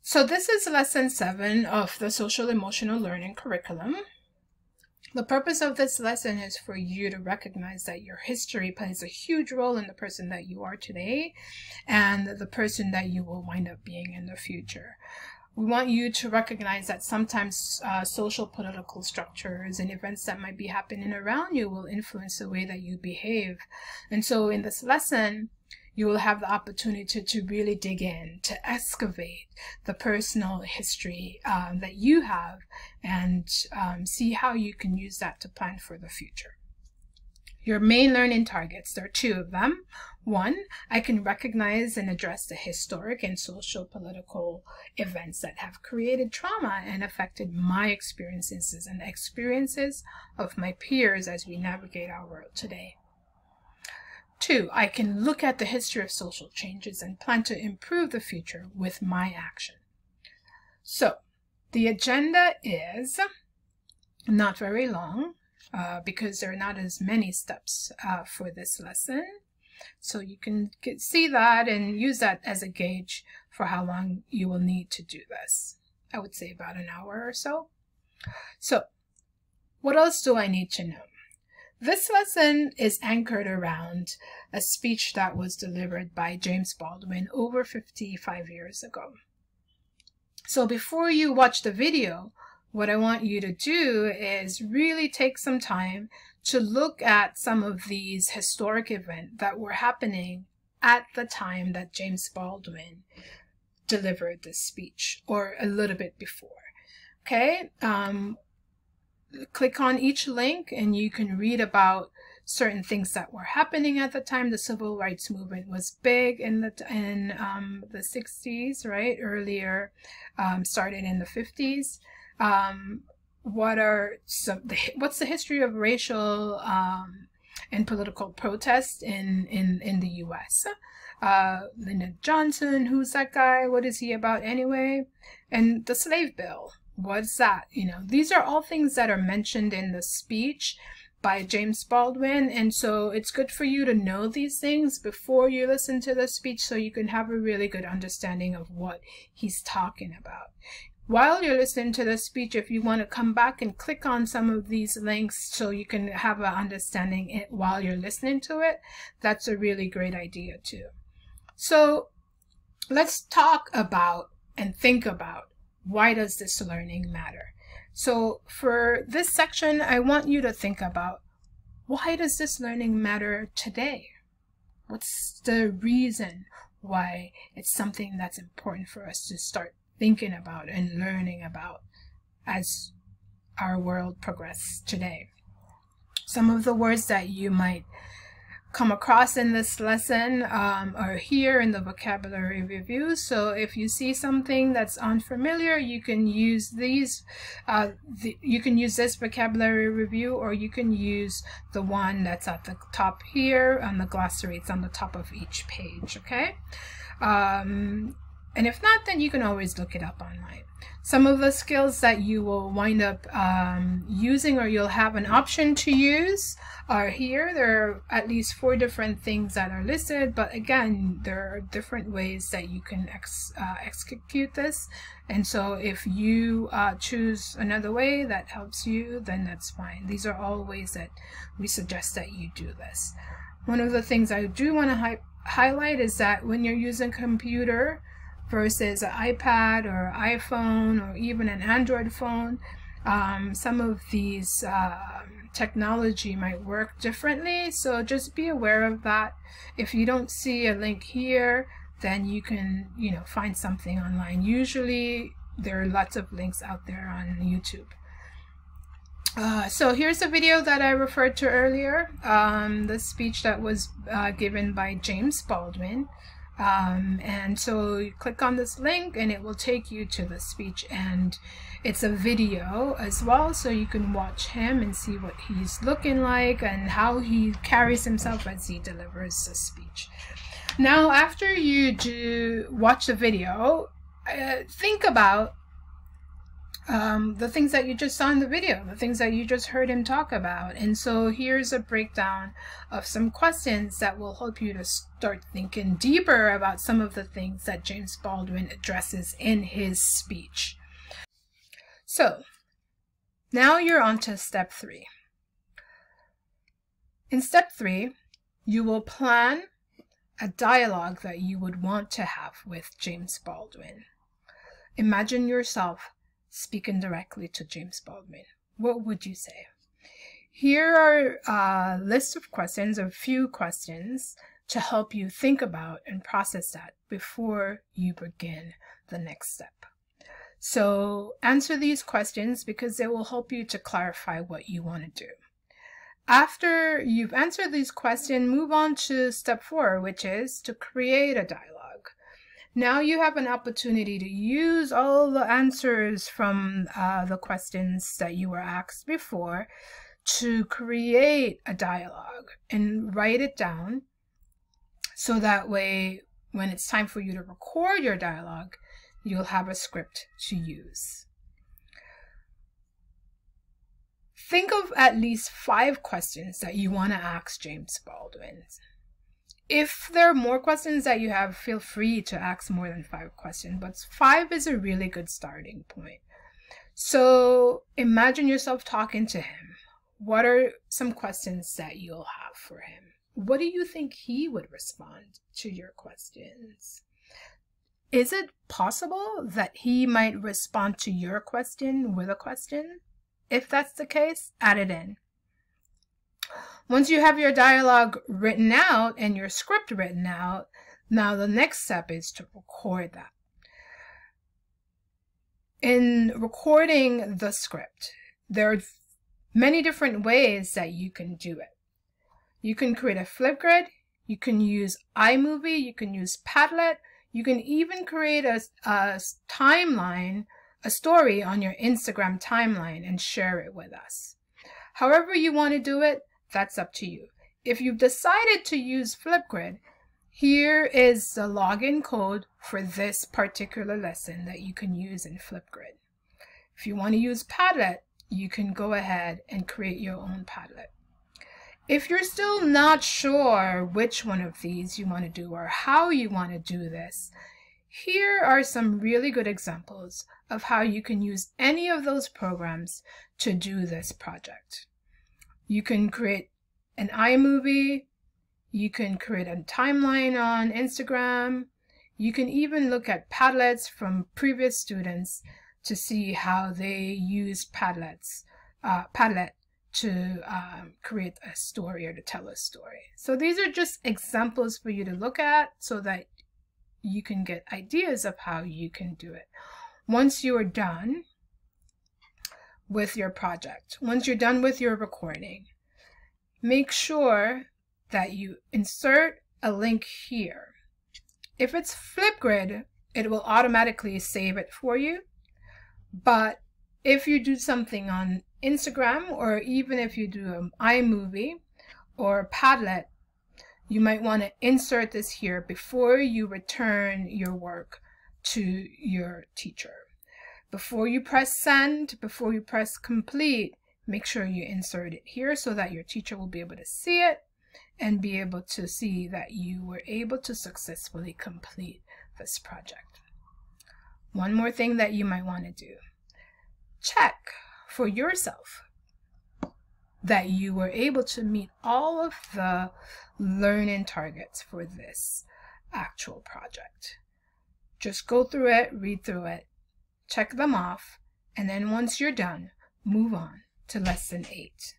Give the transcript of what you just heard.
So this is lesson 7 of the social emotional learning curriculum. The purpose of this lesson is for you to recognize that your history plays a huge role in the person that you are today and the person that you will wind up being in the future. We want you to recognize that sometimes social political structures and events that might be happening around you will influence the way that you behave. And so in this lesson, you will have the opportunity to really dig in, to excavate the personal history that you have and see how you can use that to plan for the future. Your main learning targets, there are 2 of them. 1, I can recognize and address the historic and social political events that have created trauma and affected my experiences and the experiences of my peers as we navigate our world today. 2, I can look at the history of social changes and plan to improve the future with my action. So, the agenda is not very long because there are not as many steps for this lesson. So you can see that and use that as a gauge for how long you will need to do this. I would say about an hour or so. So, what else do I need to know? This lesson is anchored around a speech that was delivered by James Baldwin over 55 years ago. So before you watch the video, what I want you to do is really take some time to look at some of these historic events that were happening at the time that James Baldwin delivered this speech, or a little bit before. Okay? Click on each link and you can read about certain things that were happening at the time. The civil rights movement was big in the 60s, right? Earlier, started in the 50s. What's the history of racial and political protest in the U.S.? Lyndon Johnson, who's that guy? What is he about anyway? And the slave bill. What's that? You know, these are all things that are mentioned in the speech by James Baldwin, and so it's good for you to know these things before you listen to the speech so you can have a really good understanding of what he's talking about. While you're listening to the speech, if you want to come back and click on some of these links so you can have an understanding while you're listening to it, that's a really great idea too. So let's talk about and think about, why does this learning matter? So for this section, I want you to think about, why does this learning matter today? What's the reason why it's something that's important for us to start thinking about and learning about as our world progresses today? Some of the words that you might come across in this lesson are here in the vocabulary review. So if you see something that's unfamiliar, you can use these. You can use this vocabulary review, or you can use the one that's at the top here on the glossary. It's on the top of each page. Okay. And if not, then you can always look it up online. Some of the skills that you will wind up using, or you'll have an option to use, are here. There are at least 4 different things that are listed, but again, there are different ways that you can execute this. And so if you choose another way that helps you, then that's fine. These are all ways that we suggest that you do this. One of the things I do want to highlight is that when you're using a computer versus an iPad or iPhone or even an Android phone, some of these technology might work differently, so just be aware of that. If you don't see a link here, then you can, find something online. Usually there are lots of links out there on YouTube. So here's a video that I referred to earlier, the speech that was given by James Baldwin. And so you click on this link and it will take you to the speech, and it's a video as well, so you can watch him and see what he's looking like and how he carries himself as he delivers the speech. Now, after you watch the video, think about the things that you just saw in the video, the things that you just heard him talk about. And so here's a breakdown of some questions that will help you to start thinking deeper about some of the things that James Baldwin addresses in his speech. So now you're on to step 3. In step 3, you will plan a dialogue that you would want to have with James Baldwin. Imagine yourself speaking directly to James Baldwin. What would you say? Here are a list of questions, a few questions to help you think about and process that before you begin the next step. So answer these questions because they will help you to clarify what you want to do. After you've answered these questions, move on to step 4, which is to create a dialogue. Now you have an opportunity to use all the answers from the questions that you were asked before to create a dialogue and write it down, so that way when it's time for you to record your dialogue, you'll have a script to use. Think of at least 5 questions that you want to ask James Baldwin. If there are more questions that you have, feel free to ask more than 5 questions, but 5 is a really good starting point. So imagine yourself talking to him. What are some questions that you'll have for him? What do you think he would respond to your questions? Is it possible that he might respond to your question with a question? If that's the case, add it in. Once you have your dialogue written out and your script written out, now the next step is to record that. In recording the script, there are many different ways that you can do it. You can create a Flipgrid, you can use iMovie, you can use Padlet, you can even create a timeline, a story on your Instagram timeline and share it with us. However you want to do it, that's up to you. If you've decided to use Flipgrid, here is the login code for this particular lesson that you can use in Flipgrid. If you want to use Padlet, you can go ahead and create your own Padlet. If you're still not sure which one of these you want to do or how you want to do this, here are some really good examples of how you can use any of those programs to do this project. You can create an iMovie, you can create a timeline on Instagram, you can even look at Padlets from previous students to see how they use Padlet to create a story or to tell a story. So these are just examples for you to look at so that you can get ideas of how you can do it. Once you are done with your project, once you're done with your recording, make sure that you insert a link here. If it's Flipgrid, it will automatically save it for you. But if you do something on Instagram, or even if you do an iMovie or Padlet, you might want to insert this here before you return your work to your teacher. Before you press send, before you press complete, make sure you insert it here so that your teacher will be able to see it and be able to see that you were able to successfully complete this project. One more thing that you might want to do. Check for yourself that you were able to meet all of the learning targets for this actual project. Just go through it, read through it, check them off, and then once you're done, move on to lesson 8.